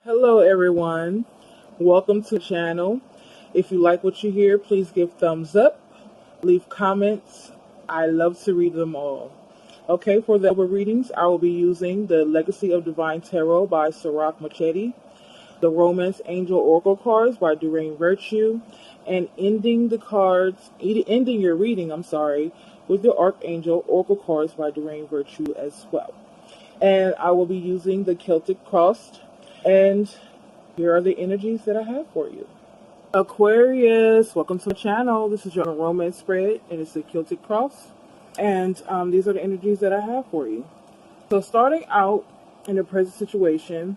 Hello everyone, welcome to the channel. If you like what you hear, please give thumbs up, leave comments. I love to read them all. Okay, for the other readings, I will be using the Legacy of Divine Tarot by Sirach Machete, the Romance Angel Oracle cards by Doreen Virtue, and ending your reading, with the Archangel Oracle cards by Doreen Virtue as well. And I will be using the Celtic Cross. And here are the energies that I have for you. Aquarius, welcome to my channel. This is your romance spread, and it's the Celtic Cross. And these are the energies that I have for you. So starting out in the present situation,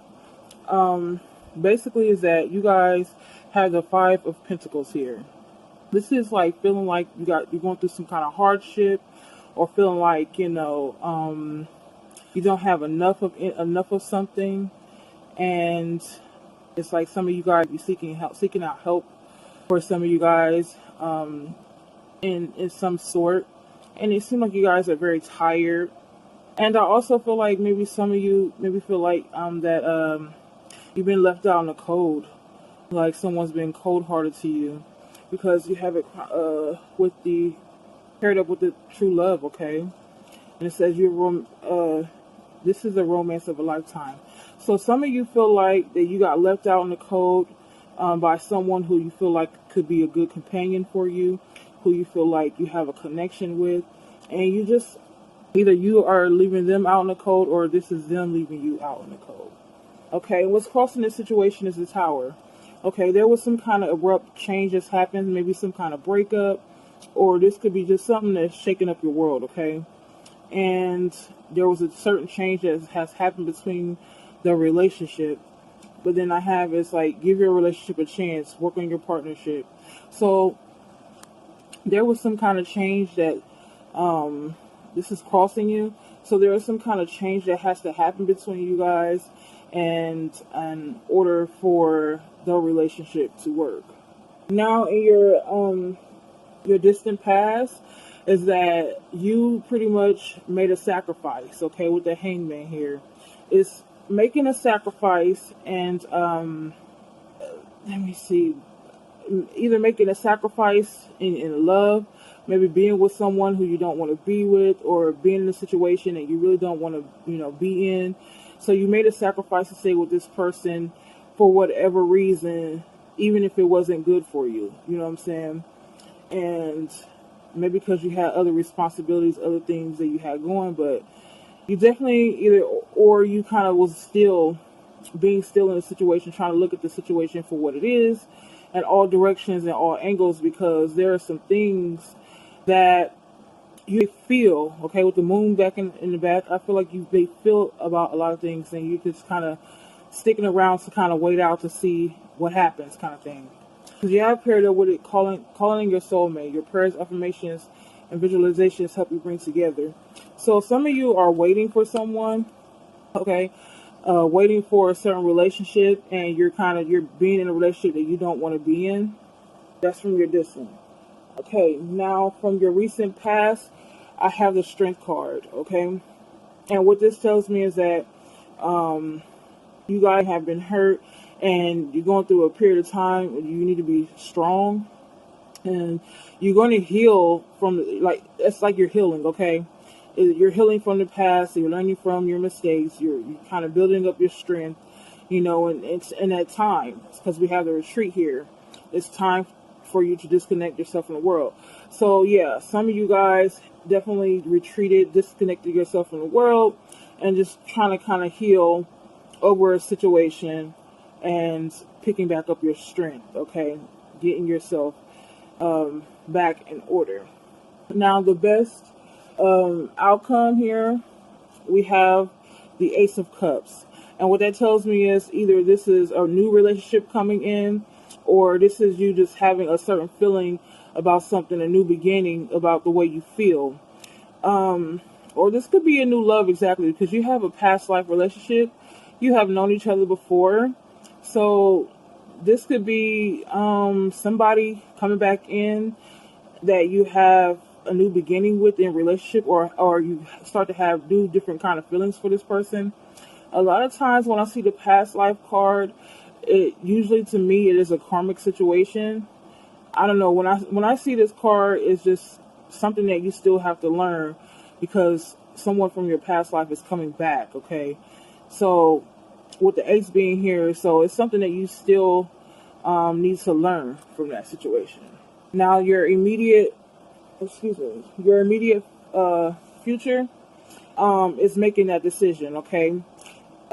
basically is that you guys have the Five of Pentacles here. This is like feeling like you're going through some kind of hardship, or feeling like you don't have enough of something. And it's like some of you guys be seeking out help for some of you guys in some sort. And it seems like you guys are very tired. And I also feel like maybe some of you feel like that you've been left out in the cold. Like someone's been cold-hearted to you, because you have it paired up with the true love, okay? And it says this is a romance of a lifetime. So some of you feel like that you got left out in the cold by someone who you feel like could be a good companion for you, who you feel like you have a connection with, and you just, either you are leaving them out in the cold, or this is them leaving you out in the cold. Okay, and what's crossing this situation is the Tower. Okay, there was some kind of abrupt change that's happened, maybe some kind of breakup, or this could be just something that's shaking up your world, okay? And there was a certain change that has happened between the relationship. But then it's like, give your relationship a chance, work on your partnership. So there was some kind of change that this is crossing you. So there is some kind of change that has to happen between you guys, and in order for the relationship to work. Now in your distant past, is that you pretty much made a sacrifice, okay, with the Hangman here. It's making a sacrifice, and either making a sacrifice in love, maybe being with someone who you don't want to be with, or being in a situation that you really don't want to be in. So you made a sacrifice to stay with this person for whatever reason, even if it wasn't good for you, you know what I'm saying? And maybe because you had other responsibilities, other things that you had going, but you definitely you kind of was still in a situation, trying to look at the situation for what it is, at all directions and all angles, because there are some things that you feel, okay, with the moon back in the back. I feel like they feel about a lot of things, and you just kind of sticking around to kind of wait out to see what happens, kind of thing. Because you have paired up with it, calling your soulmate. Your prayers, affirmations, and visualizations help you bring together. So some of you are waiting for someone, okay, waiting for a certain relationship, and you're being in a relationship that you don't want to be in. That's from your distant. Okay, now from your recent past, I have the Strength card, okay? And what this tells me is that you guys have been hurt, and you're going through a period of time where you need to be strong, and you're going to heal it's like you're healing, okay? You're healing from the past, you're learning from your mistakes, you're kind of building up your strength, and it's in that time, because we have the retreat here. It's time for you to disconnect yourself from the world. So yeah, some of you guys definitely retreated, disconnected yourself from the world, and just trying to kind of heal over a situation and picking back up your strength, okay? Getting yourself back in order. Now the best outcome here, we have the Ace of Cups. And what that tells me is either this is a new relationship coming in, or this is you just having a certain feeling about something, a new beginning about the way you feel. Or this could be a new love, exactly, because you have a past life relationship. You have known each other before. So this could be somebody coming back in that you have a new beginning with in relationship, or you start to have new different kind of feelings for this person. A lot of times when I see the past life card, it usually, to me, it is a karmic situation. I don't know, when I see this card, it's just something that you still have to learn, because someone from your past life is coming back. Okay, so with the ace being here, so it's something that you still need to learn from that situation. Now your immediate future is making that decision. Okay,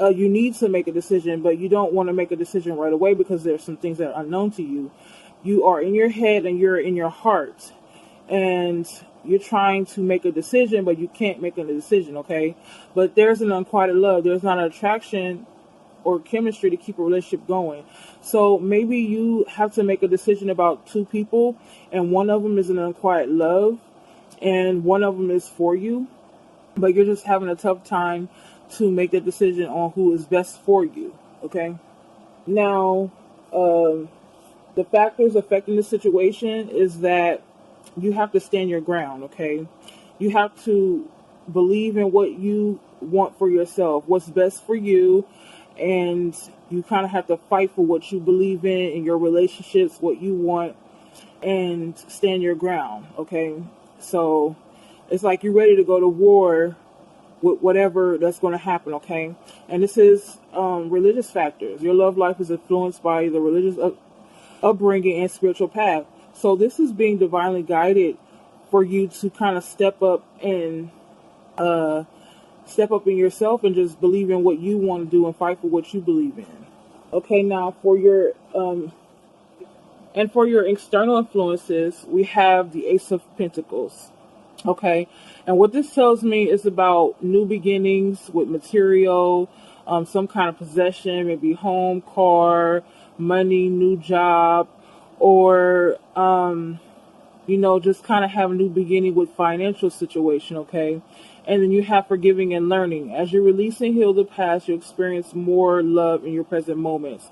you need to make a decision, but you don't want to make a decision right away because there's some things that are unknown to you. You are in your head and you're in your heart, and you're trying to make a decision, but you can't make a decision. Okay, but there's an unquieted love. There's not an attraction or chemistry to keep a relationship going. So maybe you have to make a decision about two people, and one of them is an unquiet love and one of them is for you, but you're just having a tough time to make that decision on who is best for you. Okay, now the factors affecting the situation is that you have to stand your ground. Okay, you have to believe in what you want for yourself, what's best for you, and you kind of have to fight for what you believe in your relationships, what you want, and stand your ground. Okay, so it's like you're ready to go to war with whatever that's going to happen. Okay, and this is religious factors. Your love life is influenced by the religious upbringing and spiritual path. So this is being divinely guided for you to kind of step up in yourself and just believe in what you want to do and fight for what you believe in. Okay, now for your external influences, we have the Ace of Pentacles. Okay, and what this tells me is about new beginnings with material, some kind of possession, maybe home, car, money, new job, or just kind of have a new beginning with financial situation. Okay, and then you have forgiving and learning. As you release and heal the past, you experience more love in your present moments.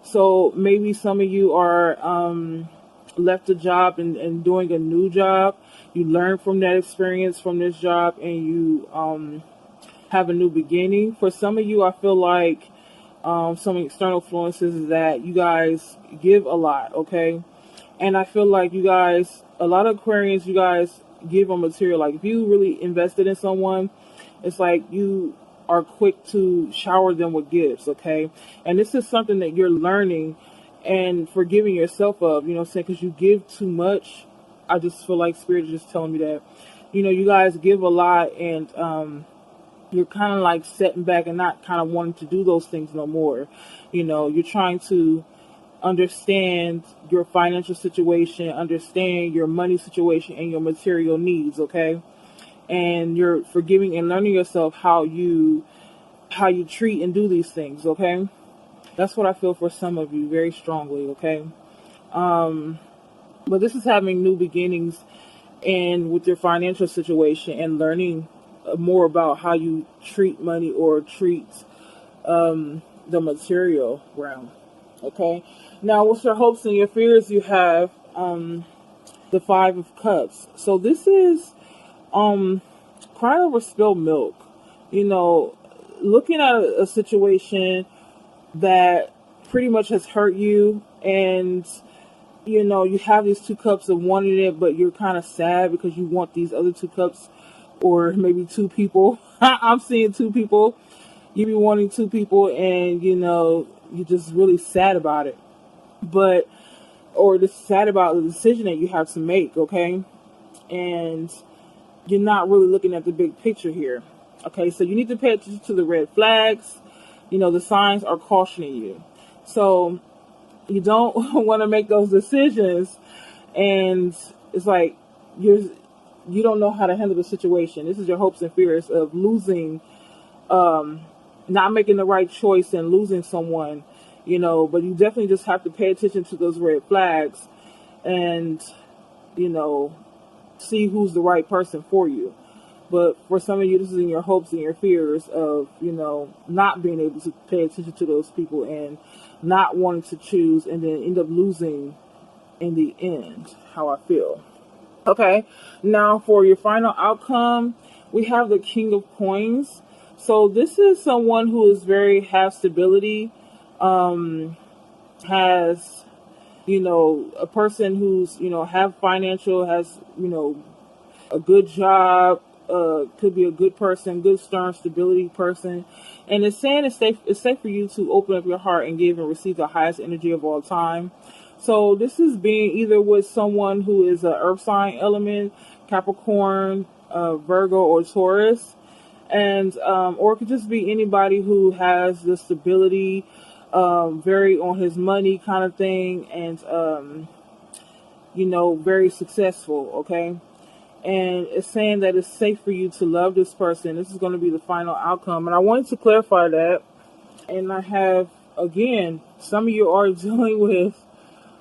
So maybe some of you are left a job and doing a new job. You learn from that experience from this job, and you have a new beginning. For some of you, I feel like some external influences is that you guys give a lot. Okay, and I feel like you guys, a lot of Aquarians, you guys give on material. Like if you really invested in someone, it's like you are quick to shower them with gifts. Okay, and this is something that you're learning and forgiving yourself of, because you give too much. I just feel like Spirit is just telling me that, you guys give a lot, and you're kind of like setting back and not kind of wanting to do those things no more. You're trying to understand your financial situation, understand your money situation and your material needs. Okay, and you're forgiving and learning yourself how you treat and do these things. Okay, that's what I feel for some of you very strongly. Okay, but this is having new beginnings and with your financial situation and learning more about how you treat money or treat the material realm. Okay, now with your hopes and your fears, you have the Five of Cups. So this is crying over spilled milk. Looking at a situation that pretty much has hurt you, and you have these two cups of wanting it, but you're kind of sad because you want these other two cups, or maybe two people. I'm seeing two people. You be wanting two people, and you're just really sad about it, or just sad about the decision that you have to make. Okay, and you're not really looking at the big picture here. Okay, so you need to pay attention to the red flags. The signs are cautioning you. So you don't want to make those decisions, and it's like you don't know how to handle the situation. This is your hopes and fears of losing, not making the right choice and losing someone, but you definitely just have to pay attention to those red flags and, see who's the right person for you. But for some of you, this is in your hopes and your fears of, not being able to pay attention to those people and not wanting to choose, and then end up losing in the end, how I feel. Okay, now for your final outcome, we have the King of Coins. So this is someone who is very have stability, has, a person who's, have financial, has, a good job, could be a good person, good stern stability person. And it's saying it's safe for you to open up your heart and give and receive the highest energy of all time. So this is being either with someone who is a earth sign element, Capricorn, Virgo, or Taurus. And or it could just be anybody who has the stability, very on his money kind of thing, and very successful. Okay. And it's saying that it's safe for you to love this person. This is going to be the final outcome. And I wanted to clarify that. And I have, again, some of you are dealing with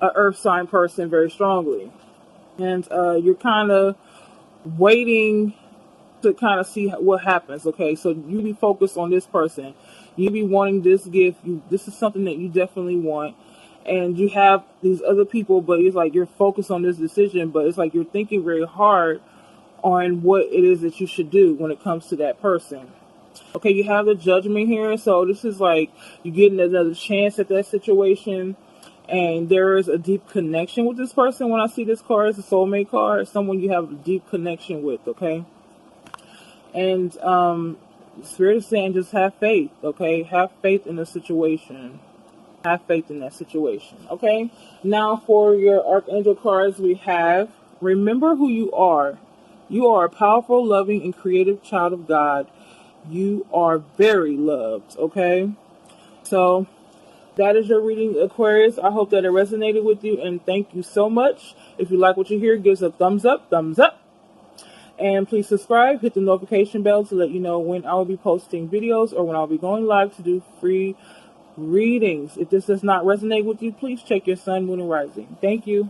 an earth sign person very strongly. And you're kind of waiting to kind of see what happens. Okay, so you be focused on this person. You be wanting this gift. This is something that you definitely want. And you have these other people, but it's like you're focused on this decision, but it's like you're thinking very hard on what it is that you should do when it comes to that person. Okay, you have the Judgment here, so this is like you're getting another chance at that situation, and there is a deep connection with this person. When I see this card, it's a soulmate card, someone you have a deep connection with, okay? And Spirit is saying just have faith, okay? Have faith in the situation. Have faith in that situation, okay? Now for your Archangel cards, we have, remember who you are. You are a powerful, loving, and creative child of God. You are very loved, okay? So that is your reading, Aquarius. I hope that it resonated with you, and thank you so much. If you like what you hear, give us a thumbs up. And please subscribe, hit the notification bell to let you know when I will be posting videos or when I'll be going live to do free readings. If this does not resonate with you, please check your sun, moon, and rising. Thank you.